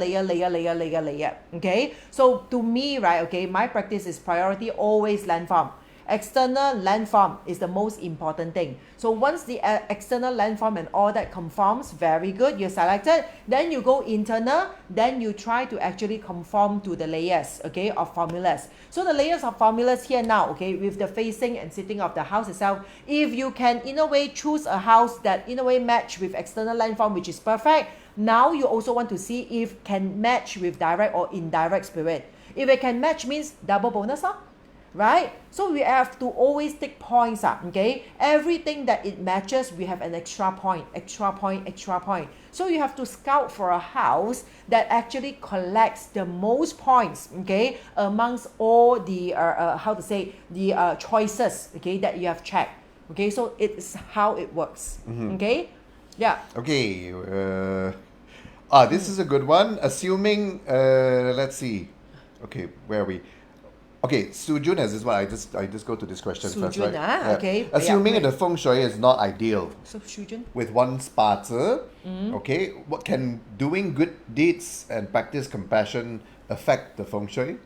okay? So to me, right, okay, my practice is priority always landform. external landform is the most important thing. So once the external landform and all that conforms, very good, you selected, then you go internal, then you try to actually conform to the layers, okay, of formulas. So the layers of formulas here now, okay, with the facing and sitting of the house itself, if you can in a way choose a house that in a way match with external landform, which is perfect, now you also want to see if can match with direct or indirect spirit. If it can match means double bonus, right? So we have to always take points, okay? Everything that it matches, we have an extra point, extra point, extra point. So you have to scout for a house that actually collects the most points, okay, amongst all the choices, okay, that you have checked. Okay, so it's how it works. Okay, yeah. Okay. This is a good one. Assuming, let's see. Okay, where are we? Okay, Sujun has this one. I just go to this question first, right? Okay. Assuming the Feng Shui is not ideal. So Sujun. With one spatze, okay, what can doing good deeds and practice compassion affect the Feng Shui?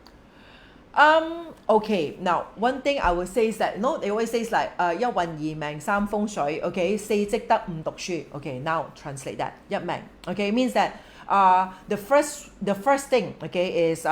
Okay, now one thing I would say is that, they always say is like 一運二命三風水 okay 四積德五讀書 okay now translate that 一命 okay means that the first thing okay is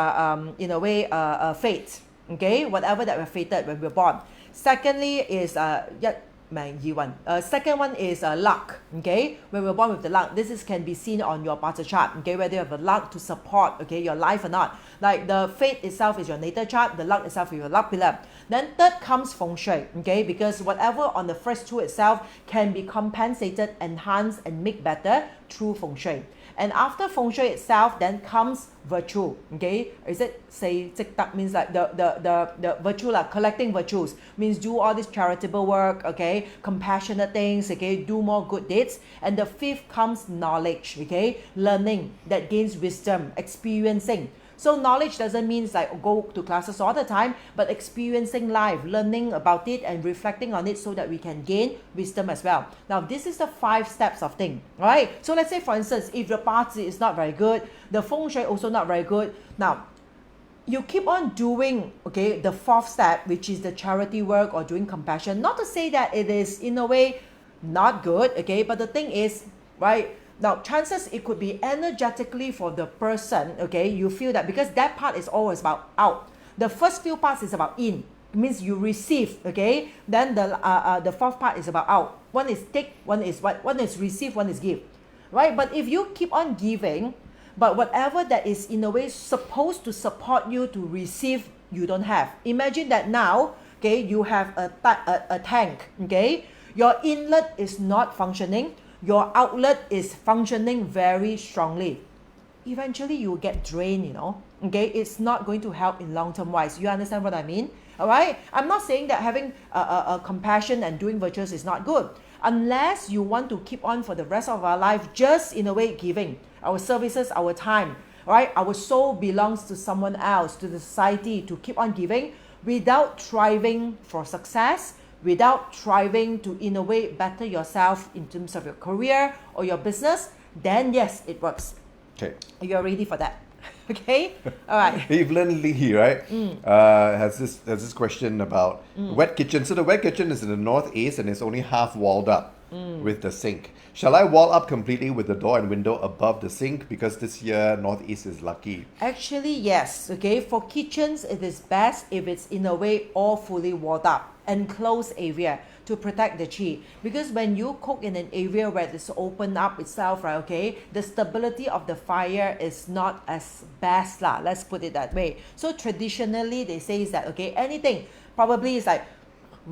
in a way fate okay whatever that we're fated when we're born. Secondly is 一命二運 second one is luck, okay, when we're born with the luck. This can be seen on your birth chart, okay, whether you have the luck to support, okay, your life or not. Like the fate itself is your natal chart, the luck itself is your luck pillar. Then third comes Feng Shui, okay, because whatever on the first two itself can be compensated, enhanced and made better through Feng Shui. And after Feng Shui itself, then comes virtue, okay? Is it say 積德 means like the virtue, like collecting virtues, means do all this charitable work, okay? Compassionate things, okay? Do more good deeds. And the fifth comes knowledge, okay? Learning that gains wisdom, experiencing. So knowledge doesn't mean like go to classes all the time, but experiencing life, learning about it and reflecting on it so that we can gain wisdom as well. Now this is the 5 steps of thing, right? So let's say for instance, if your party is not very good, the Feng Shui also not very good. Now you keep on doing, okay, the 4th step, which is the charity work or doing compassion. Not to say that it is in a way not good, okay, but the thing is, right, now chances it could be energetically for the person, okay, you feel that because that part is always about out. The first few parts is about in, it means you receive, okay, then the 4th part is about out. One is take, one is what, one is receive, one is give, right? But if you keep on giving, but whatever that is in a way supposed to support you to receive, you don't have. Imagine that now, okay, you have a tank, okay, your inlet is not functioning, your outlet is functioning very strongly. Eventually you will get drained, okay, it's not going to help in long-term wise. You understand what I mean? All right, I'm not saying that having a compassion and doing virtues is not good, unless you want to keep on for the rest of our life just in a way giving our services, our time, right? Our soul belongs to someone else, to the society, to keep on giving without striving for success, without striving to in a way better yourself in terms of your career or your business, then yes, it works. Okay. You're ready for that. Okay? All right. Evelyn Lee, right, has this question about wet kitchen. So the wet kitchen is in the northeast and it's only half walled up with the sink. Shall I wall up completely with the door and window above the sink because this year northeast is lucky? Actually, yes. Okay, for kitchens, it is best if it's in a way all fully walled up, enclosed area to protect the chi. Because when you cook in an area where it's open up itself, right, okay, the stability of the fire is not as best lah. Let's put it that way. So traditionally, they say is that, okay, anything probably is like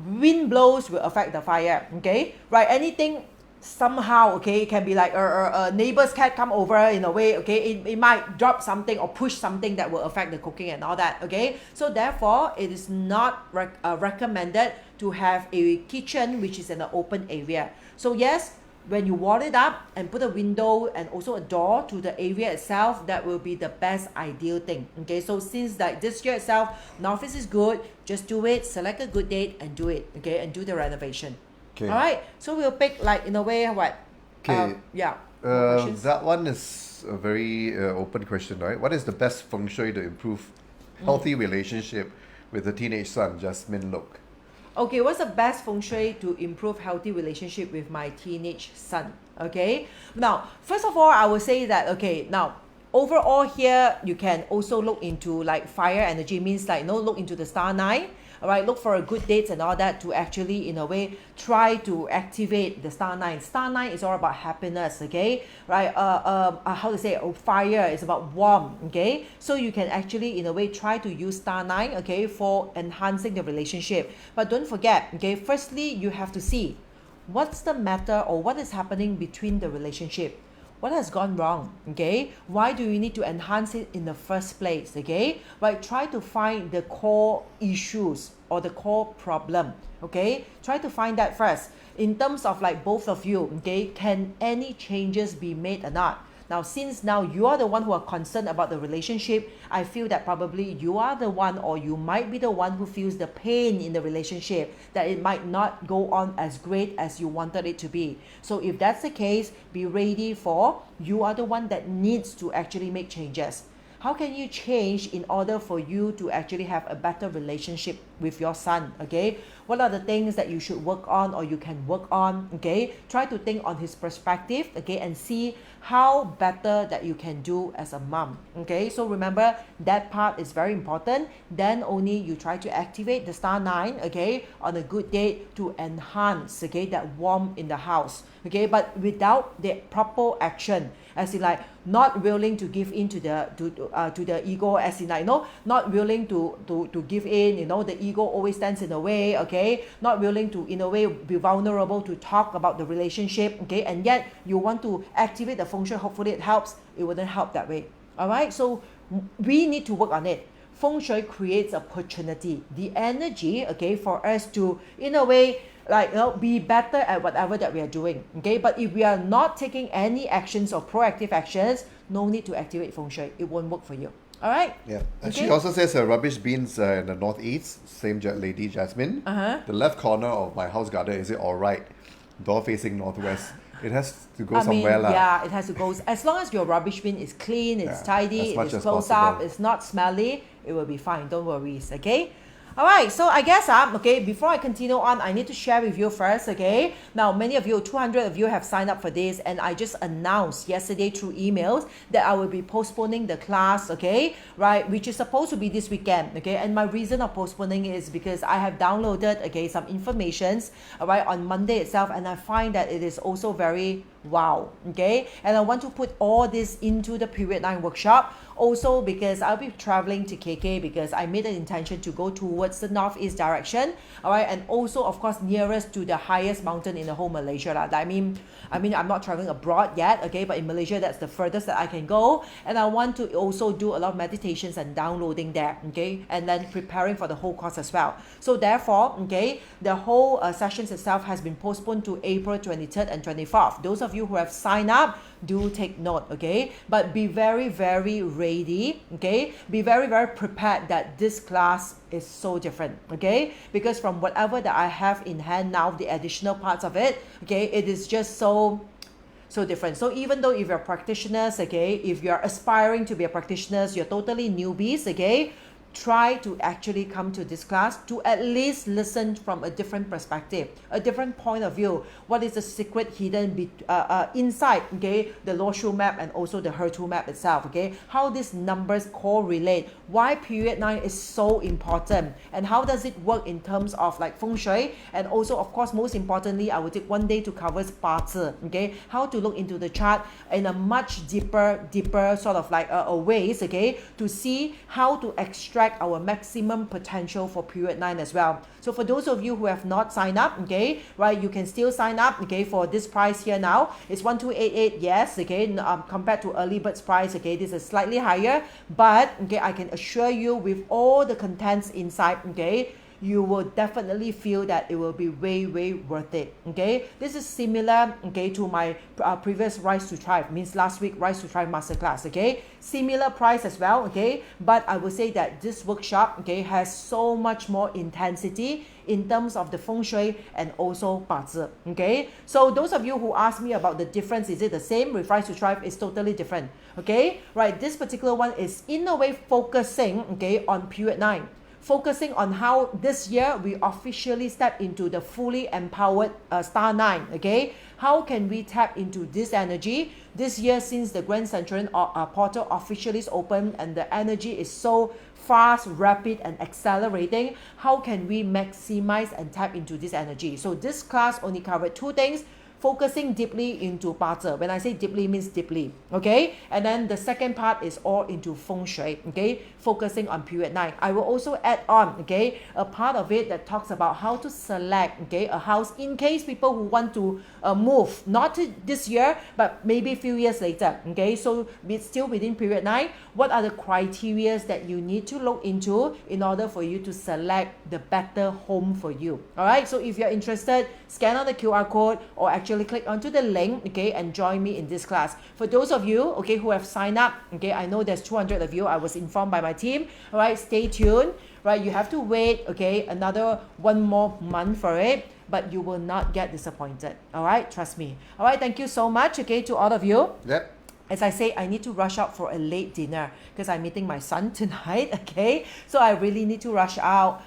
wind blows will affect the fire, okay, right? Anything somehow, okay, it can be like a neighbor's cat come over in a way, okay, it might drop something or push something that will affect the cooking and all that, okay. So therefore it is not recommended to have a kitchen which is in an open area. So yes, when you wall it up and put a window and also a door to the area itself, that will be the best ideal thing. Okay, so since like this year itself, Northeast is good, just do it, select a good date and do it, okay, and do the renovation. Okay. All right, so we'll pick like in a way what? Okay. Yeah. That one is a very open question, right? What is the best Feng Shui to improve healthy relationship with the teenage son, Jasmine Look? Okay, what's the best feng shui to improve healthy relationship with my teenage son? Okay, now first of all, I will say that okay, now overall here you can also look into like fire energy, means like look into the star nine. All right, look for a good dates and all that to actually in a way try to activate the star nine. Star nine is all about happiness, okay, right? How to say, fire is about warm, okay, so you can actually in a way try to use star nine, okay, for enhancing the relationship. But don't forget, okay, firstly you have to see what's the matter or what is happening between the relationship. What has gone wrong? Okay, why do you need to enhance it in the first place? Okay, right, try to find the core issues or the core problem. Okay, try to find that first in terms of like both of you. Okay, can any changes be made or not? Now, since now you are the one who are concerned about the relationship, I feel that probably you are the one, or you might be the one who feels the pain in the relationship, that it might not go on as great as you wanted it to be. So if that's the case, be ready for, you are the one that needs to actually make changes. How can you change in order for you to actually have a better relationship with your son? Okay, what are the things that you should work on or you can work on? Okay, try to think on his perspective, okay, and see how better that you can do as a mom. Okay, so remember that part is very important. Then only you try to activate the star nine, okay, on a good day to enhance, okay, that warmth in the house. Okay, but without the proper action, as in like not willing to give in to the ego, as in like not willing to give in, the ego always stands in the way, okay, not willing to in a way be vulnerable to talk about the relationship, okay, and yet you want to activate the feng shui, hopefully it helps. It wouldn't help that way. All right, so we need to work on it. Feng shui creates opportunity, the energy, okay, for us to in a way like be better at whatever that we are doing. Okay, but if we are not taking any actions or proactive actions, no need to activate feng shui. It won't work for you. All right. Yeah. And Okay. she also says rubbish bins in the northeast. Same lady, Jasmine. The left corner of my house garden, is it all right? Door facing northwest. It has to go I mean, somewhere lah. yeah, it has to go. As long as your rubbish bin is clean, it's Yeah, tidy, as much it's as closed possible. up, it's not smelly, it will be fine. Don't worry. Okay. All right, so I guess okay, before I continue on, I need to share with you first, okay? Now, many of you, 200 of you have signed up for this, and I just announced yesterday through emails that I will be postponing the class, okay? Right, which is supposed to be this weekend, okay? And my reason of postponing is because I have downloaded, okay, some informations, all right, on Monday itself, and I find that it is also very wow, okay? And I want to put all this into the period 9 workshop. Also because I'll be traveling to KK, because I made an intention to go towards the northeast direction, all right, and also of course nearest to the highest mountain in the whole Malaysia lah. I mean I'm not traveling abroad yet, okay, but in Malaysia that's the furthest that I can go, and I want to also do a lot of meditations and downloading there, okay, and then preparing for the whole course as well. So therefore, okay, the whole sessions itself has been postponed to April 23rd and 24th. Those of you who have signed up, do take note, okay, but be very ready, okay, be very prepared that this class is so different, okay, because from whatever that I have in hand now, the additional parts of it, okay, it is just so different. So even though if you're practitioners, okay, if you're aspiring to be a practitioners, you're totally newbies, okay, try to actually come to this class to at least listen from a different perspective, a different point of view. What is the secret hidden inside, okay, the Loshu map and also the Hertu map itself, okay? How these numbers correlate, why period 9 is so important, and how does it work in terms of like feng shui, and also of course most importantly, I will take one day to cover 八字, okay, how to look into the chart in a much deeper sort of like ways, okay, to see how to extract our maximum potential for period 9 as well. So for those of you who have not signed up, okay, right, you can still sign up, okay, for this price here now. It's 1288, yes, okay, compared to early bird's price, okay, this is slightly higher, but okay, I can assure you with all the contents inside, okay, you will definitely feel that it will be way worth it, okay? This is similar, okay, to my previous Rise to Thrive, means last week Rise to Thrive masterclass, okay? Similar price as well, okay? But I will say that this workshop, okay, has so much more intensity in terms of the feng shui and also 八字, okay? So those of you who ask me about the difference, is it the same with Rise to Thrive? It's totally different, okay? Right, this particular one is in a way focusing, okay, on period 9. focusing on how this year we officially step into the fully empowered star 9, okay? How can we tap into this energy this year, since the Grand Centurion portal officially is open and the energy is so fast, rapid and accelerating? How can we maximize and tap into this energy? So this class only covered 2 things: focusing deeply into 八字. When I say deeply, means deeply, okay? And then the second part is all into Feng Shui, okay? Focusing on period 9. I will also add on, okay, a part of it that talks about how to select, okay, a house in case people who want to move, not this year, but maybe a few years later, okay? So it's still within period 9. What are the criteria that you need to look into in order for you to select the better home for you? All right, so if you're interested, scan on the QR code or actually click onto the link, okay, and join me in this class. For those of you, okay, who have signed up, okay, I know there's 200 of you. I was informed by my team. All right, stay tuned. Right, you have to wait, okay, another 1 more month for it, but you will not get disappointed. All right, trust me. All right, thank you so much, okay, to all of you. Yep. As I say, I need to rush out for a late dinner because I'm meeting my son tonight, okay? So I really need to rush out.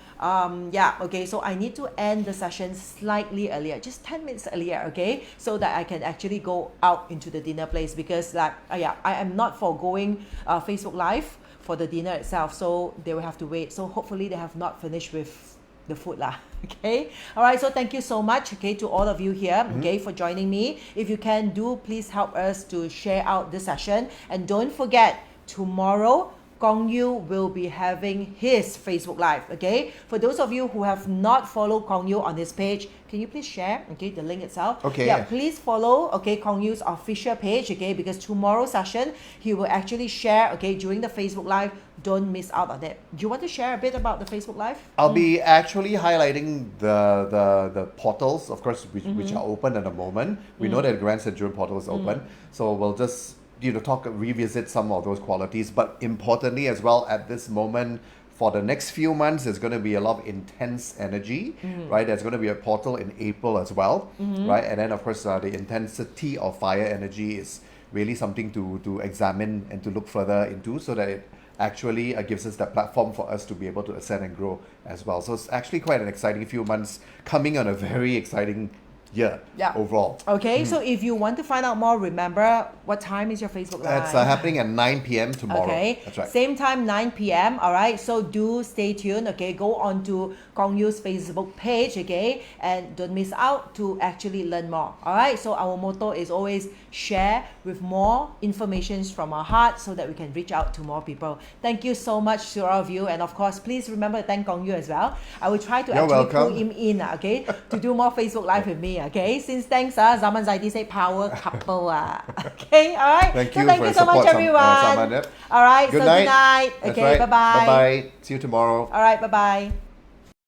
Yeah, okay, so I need to end the session slightly earlier, just 10 minutes earlier, okay? So that I can actually go out into the dinner place, because like, yeah, I am not foregoing Facebook Live for the dinner itself, so they will have to wait. So hopefully they have not finished with the food lah. Okay, all right, so thank you so much, okay, to all of you here, okay, for joining me. If you can, do please help us to share out this session, and don't forget, tomorrow Gong Yu will be having his Facebook Live, okay? For those of you who have not followed Gong Yu on his page, can you please share, okay, the link itself? Okay. Yeah, please follow, okay, Gong Yu's official page, okay, because tomorrow's session, he will actually share, okay, during the Facebook Live. Don't miss out on it. Do you want to share a bit about the Facebook Live? I'll be actually highlighting the portals, of course, which are open at the moment. We know that the Grand Centurion portal is open, so we'll just revisit some of those qualities. But importantly as well, at this moment, for the next few months, there's going to be a lot of intense energy, right? There's going to be a portal in April as well, right? And then of course, the intensity of fire energy is really something to examine and to look further into, so that it actually gives us that platform for us to be able to ascend and grow as well. So it's actually quite an exciting few months coming on a very exciting year overall. Okay, so if you want to find out more, remember, what time is your Facebook Live? That's happening at 9 p.m. tomorrow. Okay, that's right. Same time, 9 p.m. All right, so do stay tuned. Okay, go on to Gong Yu's Facebook page, okay, and don't miss out to actually learn more. All right, so our motto is always share with more information from our heart, so that we can reach out to more people. Thank you so much to all of you, and of course, please remember to thank Gong Yu as well. I will try to pull him in, okay, to do more Facebook Live with me. Okay, since thanks, Zaman Zaidi say power couple. Okay, all right. Thank so you thank for you your so much, support, everyone. Saman. All right, Good so night. good night. That's Okay, right. bye bye. Bye bye. See you tomorrow. All right, bye bye.